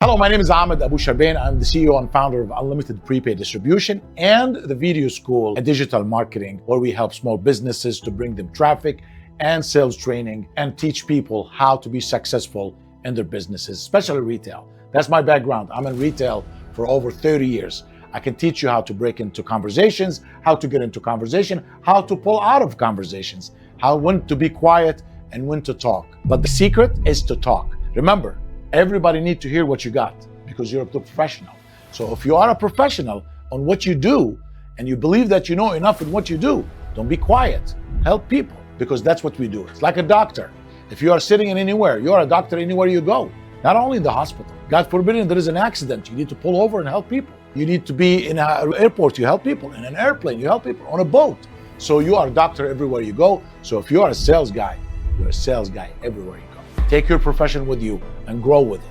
Hello, my name is Ahmed Abu Sharbain. I'm the CEO and founder of Unlimited Prepaid Distribution and the Video School and Digital Marketing, where we help small businesses to bring them traffic and sales training and teach people how to be successful in their businesses, especially retail. That's my background. I'm in retail for over 30 years. I can teach you how to break into conversations, how to get into conversation, how to pull out of conversations, when to be quiet and when to talk. But the secret is to talk. Remember, everybody needs to hear what you got because you're a professional. So if you are a professional on what you do and you believe that you know enough in what you do, don't be quiet. Help people, because that's what we do. It's like a doctor. If you are sitting in anywhere, you're a doctor anywhere you go, not only in the hospital. God forbid there is an accident, you need to pull over and help people. You need to be in an airport, you help people. In an airplane, you help people. On a boat. So you are a doctor everywhere you go. So if you are a sales guy, you're a sales guy everywhere you go. Take your profession with you and grow with it.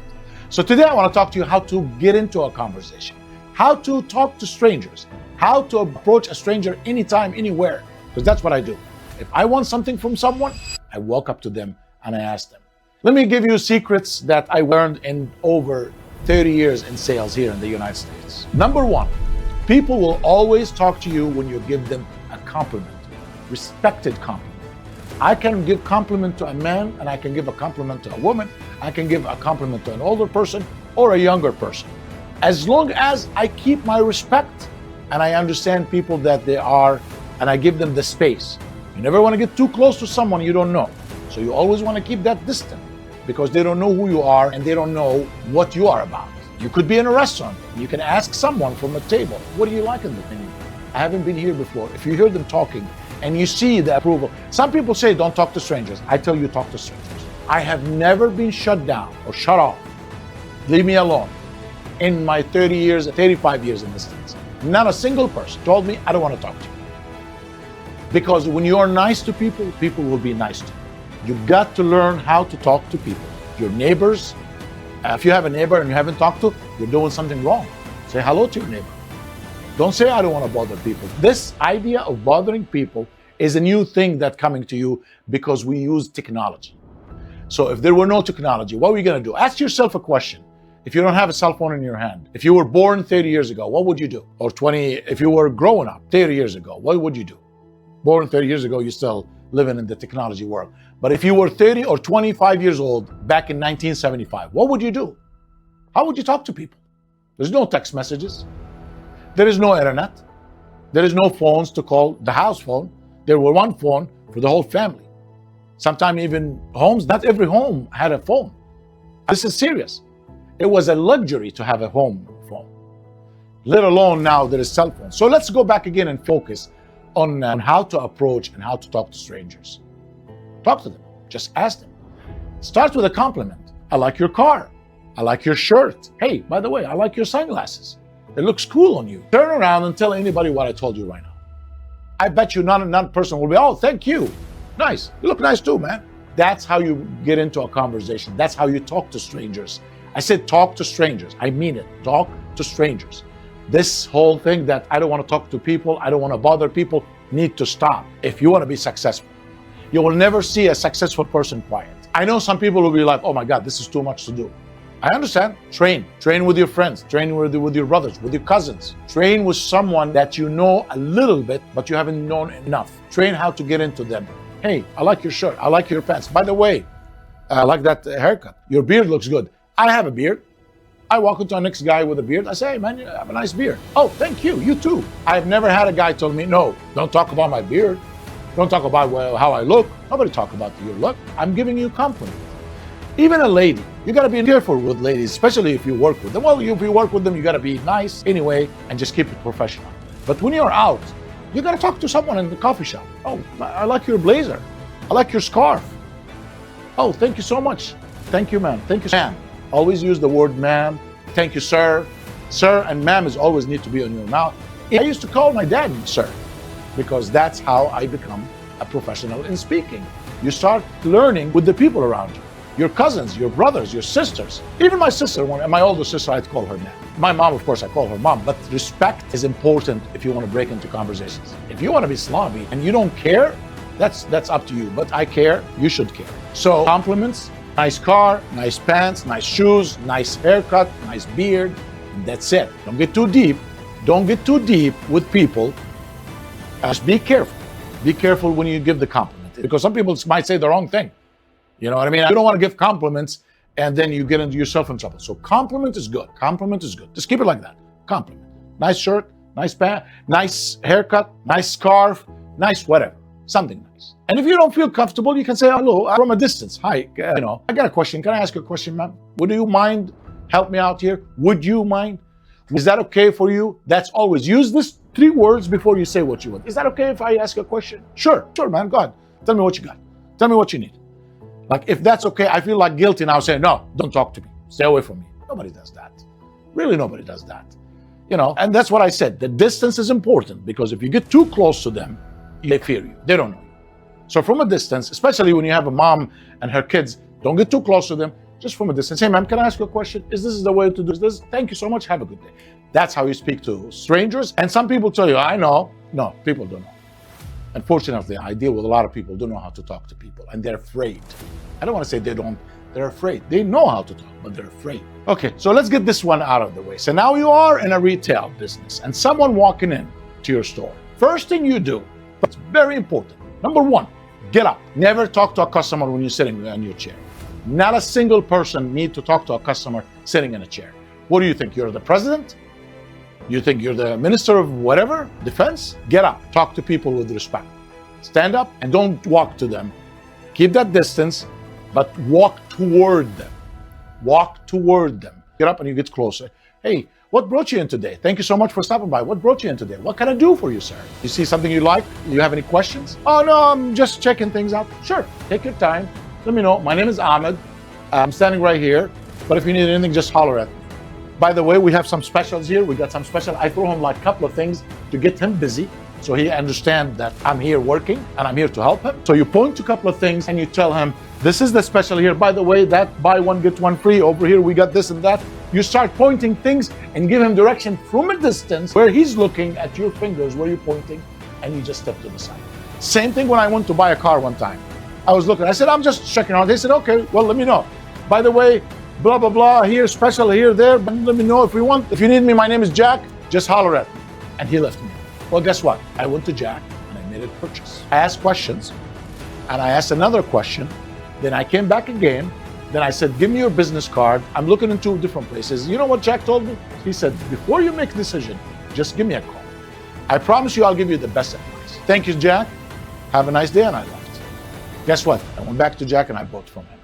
So today I want to talk to you how to get into a conversation, how to talk to strangers, how to approach a stranger anytime, anywhere, because that's what I do. If I want something from someone, I walk up to them and I ask them. Let me give you secrets that I learned in over 30 years in sales here in the United States. Number one, people will always talk to you when you give them a compliment, respected compliment. I can give compliment to a man and I can give a compliment to a woman. I can give a compliment to an older person or a younger person. As long as I keep my respect and I understand people that they are and I give them the space. You never want to get too close to someone you don't know. So you always want to keep that distant because they don't know who you are and they don't know what you are about. You could be in a restaurant. You can ask someone from a table, what do you like in the menu? I haven't been here before. If you hear them talking, and you see the approval. Some people say, don't talk to strangers. I tell you, talk to strangers. I have never been shut down or shut off. Leave me alone. In my 30 years, 35 years in this States, not a single person told me, I don't want to talk to you. Because when you're nice to people, people will be nice to you. You've got to learn how to talk to people. Your neighbors, if you have a neighbor and you haven't talked to, you're doing something wrong. Say hello to your neighbor. Don't say, I don't want to bother people. This idea of bothering people is a new thing that's coming to you because we use technology. So if there were no technology, what are we going to do? Ask yourself a question. If you don't have a cell phone in your hand, if you were born 30 years ago, what would you do? Or 20, if you were growing up 30 years ago, what would you do? Born 30 years ago, you're still living in the technology world. But if you were 30 or 25 years old back in 1975, what would you do? How would you talk to people? There's no text messages. There is no internet. There is no phones to call the house phone. There were one phone for the whole family. Sometimes even homes, not every home had a phone. This is serious. It was a luxury to have a home phone, let alone now there is cell phones. So let's go back again and focus on how to approach and how to talk to strangers. Talk to them. Just ask them. Start with a compliment. I like your car. I like your shirt. Hey, by the way, I like your sunglasses. It looks cool on you. Turn around and tell anybody what I told you right now. I bet you not a person will be, oh, thank you. Nice. You look nice too, man. That's how you get into a conversation. That's how you talk to strangers. I said talk to strangers. I mean it. Talk to strangers. This whole thing that I don't want to talk to people, I don't want to bother people, need to stop if you want to be successful. You will never see a successful person quiet. I know some people will be like, oh my God, this is too much to do. I understand. Train with your friends, train with your brothers, with your cousins. Train with someone that you know a little bit, but you haven't known enough. Train how to get into them. Hey, I like your shirt. I like your pants. By the way, I like that haircut. Your beard looks good. I have a beard. I walk into a next guy with a beard. I say, hey man, you have a nice beard. Oh, thank you. You too. I've never had a guy tell me, no, don't talk about my beard. Don't talk about how I look. Nobody talk about your look. I'm giving you a compliment. Even a lady, you got to be careful with ladies, especially if you work with them. Well, if you work with them, you got to be nice anyway and just keep it professional. But when you're out, you got to talk to someone in the coffee shop. Oh, I like your blazer. I like your scarf. Oh, thank you so much. Thank you, ma'am. Thank you, ma'am. Always use the word ma'am. Thank you, sir. Sir and ma'am is always need to be on your mouth. I used to call my dad sir because that's how I become a professional in speaking. You start learning with the people around you. Your cousins, your brothers, your sisters. Even my sister, my older sister, I'd call her ma'am. My mom, of course, I call her mom, but respect is important if you want to break into conversations. If you want to be snobby and you don't care, that's up to you. But I care, you should care. So compliments, Nice car, nice pants, nice shoes, nice haircut, nice beard, and that's it. Don't get too deep. Don't get too deep with people. Just be careful. Be careful when you give the compliment, because some people might say the wrong thing. You know what I mean? You don't want to give compliments and then you get into yourself in trouble. So compliment is good. Compliment is good. Just keep it like that. Compliment. Nice shirt, nice pant, nice haircut, nice scarf, nice whatever. Something nice. And if you don't feel comfortable, you can say hello from a distance. Hi, I got a question. Can I ask you a question, ma'am? Would you mind help me out here? Would you mind? Is that okay for you? That's always, use this 3 words before you say what you want. Is that okay if I ask a question? Sure, man, go ahead. Tell me what you got. Tell me what you need. Like, if that's okay, I feel like guilty now saying, no, don't talk to me. Stay away from me. Nobody does that. Really, nobody does that. And that's what I said. The distance is important, because if you get too close to them, they fear you. They don't know you. So from a distance, especially when you have a mom and her kids, don't get too close to them. Just from a distance. Hey, ma'am, can I ask you a question? Is this the way to do this? Thank you so much. Have a good day. That's how you speak to strangers. And some people tell you, I know. No, people don't know. Unfortunately, I deal with a lot of people who don't know how to talk to people, and they're afraid. I don't want to say they don't. They're afraid. They know how to talk, but they're afraid. Okay, so let's get this one out of the way. So now you are in a retail business and someone walking in to your store. First thing you do, it's very important. Number 1, get up. Never talk to a customer when you're sitting on your chair. Not a single person needs to talk to a customer sitting in a chair. What do you think? You're the president? You think you're the minister of whatever? Defense? Get up. Talk to people with respect. Stand up and don't walk to them. Keep that distance, but walk toward them. Walk toward them. Get up and you get closer. Hey, what brought you in today? Thank you so much for stopping by. What brought you in today? What can I do for you, sir? You see something you like? You have any questions? Oh, no, I'm just checking things out. Sure, take your time. Let me know. My name is Ahmed. I'm standing right here. But if you need anything, just holler at me. By the way, we have some specials here. We got some special. I throw him like a couple of things to get him busy, so he understands that I'm here working and I'm here to help him. So you point to a couple of things and you tell him, this is the special here. By the way, that buy one, get one free. Over here, we got this and that. You start pointing things and give him direction from a distance where he's looking at your fingers, where you're pointing, and you just step to the side. Same thing when I went to buy a car one time. I was looking, I said, I'm just checking out. They said, okay, well, let me know. By the way, blah, blah, blah, here, special, here, there, but let me know if you want. If you need me, my name is Jack, just holler at me. And he left me. Well, guess what? I went to Jack and I made a purchase. I asked questions and I asked another question. Then I came back again. Then I said, give me your business card. I'm looking into different places. You know what Jack told me? He said, before you make a decision, just give me a call. I promise you I'll give you the best advice. Thank you, Jack. Have a nice day. And I left. Guess what? I went back to Jack and I bought from him.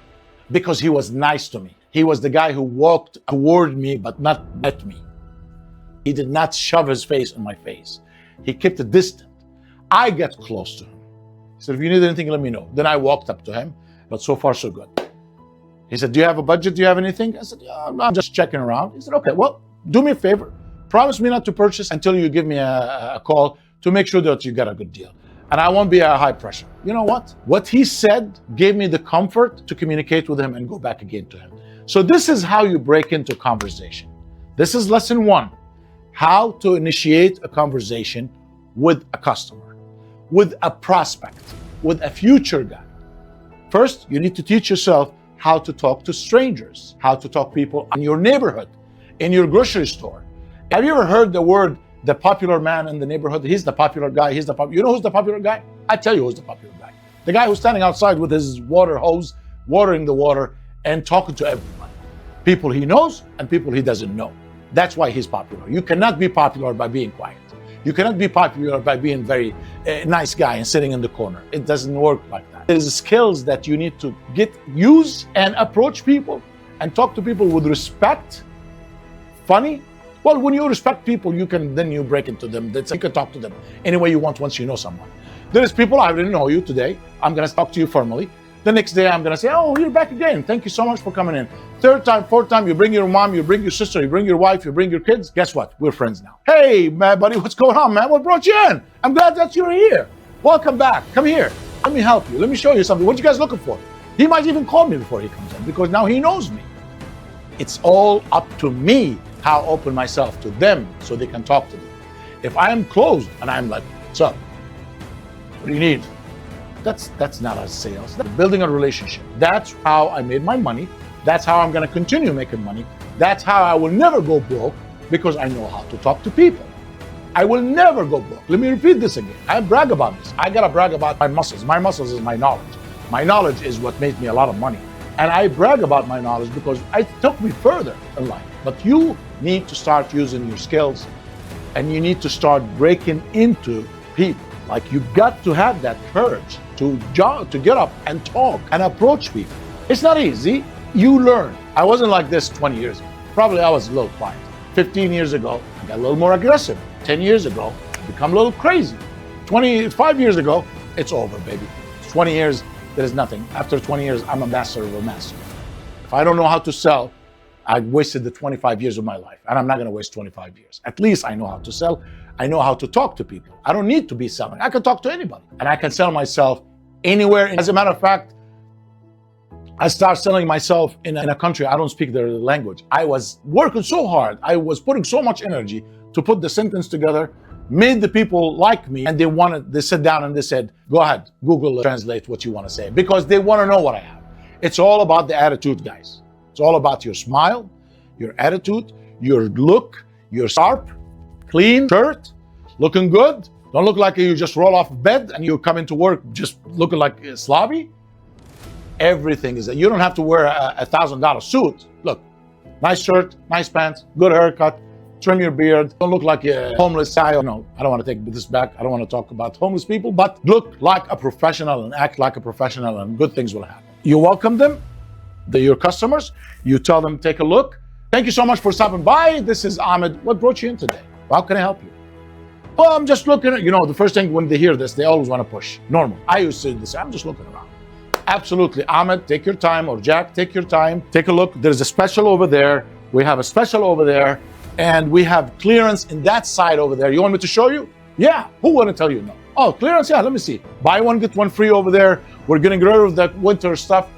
Because he was nice to me. He was the guy who walked toward me, but not at me. He did not shove his face in my face. He kept it distant. I got close to him. He said, if you need anything, let me know. Then I walked up to him, but so far, so good. He said, do you have a budget? Do you have anything? I said, yeah, I'm just checking around. He said, okay, well, do me a favor. Promise me not to purchase until you give me a call to make sure that you got a good deal. And I won't be a high pressure. You know what? What he said gave me the comfort to communicate with him and go back again to him. So this is how you break into conversation. This is lesson 1, how to initiate a conversation with a customer, with a prospect, with a future guy. First, you need to teach yourself how to talk to strangers, how to talk to people in your neighborhood, in your grocery store. Have you ever heard the word, the popular man in the neighborhood? He's the popular guy. You know who's the popular guy? I tell you who's the popular guy. The guy who's standing outside with his water hose, watering the water and talking to everyone. People he knows and people he doesn't know. That's why he's popular. You cannot be popular by being quiet. You cannot be popular by being very nice guy and sitting in the corner. It doesn't work like that. There's skills that you need to use and approach people and talk to people with respect. Funny. Well, when you respect people, you break into them. You can talk to them any way you want once you know someone. There's people, I didn't know you today. I'm going to talk to you formally. The next day, I'm going to say, oh, you're back again. Thank you so much for coming in. Third time, fourth time, you bring your mom, you bring your sister, you bring your wife, you bring your kids. Guess what? We're friends now. Hey, man, buddy, what's going on, man? What brought you in? I'm glad that you're here. Welcome back. Come here. Let me help you. Let me show you something. What you guys looking for? He might even call me before he comes in because now he knows me. It's all up to me how I open myself to them so they can talk to me. If I am closed and I'm like, what's up? What do you need? That's not a sales. That's building a relationship. That's how I made my money. That's how I'm going to continue making money. That's how I will never go broke, because I know how to talk to people. I will never go broke. Let me repeat this again. I brag about this. I gotta brag about my muscles. My muscles is my knowledge. My knowledge is what made me a lot of money. And I brag about my knowledge because it took me further in life. But you need to start using your skills, and you need to start breaking into people. Like, you got to have that courage to get up and talk and approach people. It's not easy. You learn. I wasn't like this 20 years ago. Probably I was a little quiet. 15 years ago, I got a little more aggressive. 10 years ago, I become a little crazy. 25 years ago, it's over, baby. 20 years, there is nothing. After 20 years, I'm a master of a master. If I don't know how to sell, I wasted the 25 years of my life, and I'm not gonna waste 25 years. At least I know how to sell. I know how to talk to people. I don't need to be selling. I can talk to anybody, and I can sell myself anywhere. As a matter of fact, I started selling myself in a country I don't speak their language. I was working so hard. I was putting so much energy to put the sentence together, made the people like me, and they sat down and they said, go ahead, Google translate what you want to say, because they want to know what I have. It's all about the attitude, guys. It's all about your smile, your attitude, your look, your sharp, clean shirt, looking good. Don't look like you just roll off bed and you come into work just looking like sloppy. Everything is that. You don't have to wear a $1,000 suit. Look, nice shirt, nice pants, good haircut, trim your beard. Don't look like a homeless guy. No, I don't want to take this back. I don't want to talk about homeless people, but look like a professional and act like a professional, and good things will happen. You welcome them, they're your customers. You tell them, take a look. Thank you so much for stopping by. This is Ahmed. What brought you in today? How can I help you? Well, I'm just looking at, the first thing when they hear this, they always want to push. Normal. I used to say this, I'm just looking around. Absolutely. Ahmed, take your time, or Jack, take your time. Take a look. There's a special over there. We have a special over there, and we have clearance in that side over there. You want me to show you? Yeah. Who want to tell you no? Oh, clearance? Yeah, let me see. Buy one, get one free over there. We're getting rid of that winter stuff.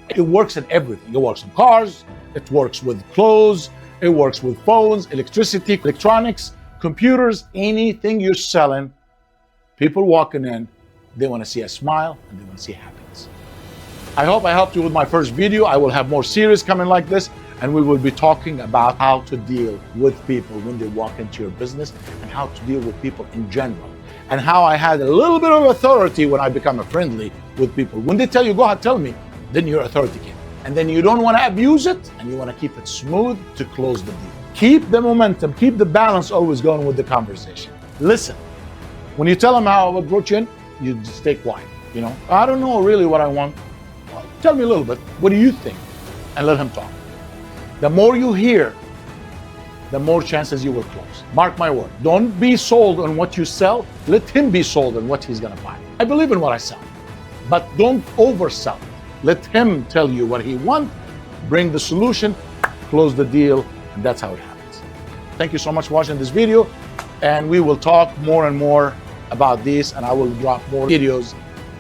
It works in everything. It works on cars. It works with clothes. It works with phones, electricity, electronics, computers, anything you're selling. People walking in, they want to see a smile and they want to see happiness. I hope I helped you with my first video. I will have more series coming like this, and we will be talking about how to deal with people when they walk into your business, and how to deal with people in general, and how I had a little bit of authority when I become friendly with people. When they tell you, go ahead, tell me, then your authority came. And then you don't want to abuse it, and you want to keep it smooth to close the deal. Keep the momentum, keep the balance always going with the conversation. Listen. When you tell them what brought you in, you just stay quiet. I don't know really what I want. Well, tell me a little bit. What do you think? And let him talk. The more you hear, the more chances you will close. Mark my word. Don't be sold on what you sell. Let him be sold on what he's going to buy. I believe in what I sell, but don't oversell it. Let him tell you what he wants, bring the solution, close the deal, and that's how it happens. Thank you so much for watching this video, and we will talk more and more about this, and I will drop more videos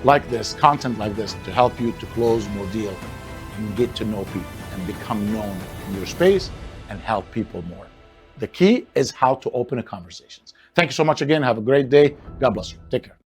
like this, content like this, to help you to close more deals and get to know people and become known in your space and help people more. The key is how to open a conversations. Thank you so much again. Have a great day. God bless you. Take care.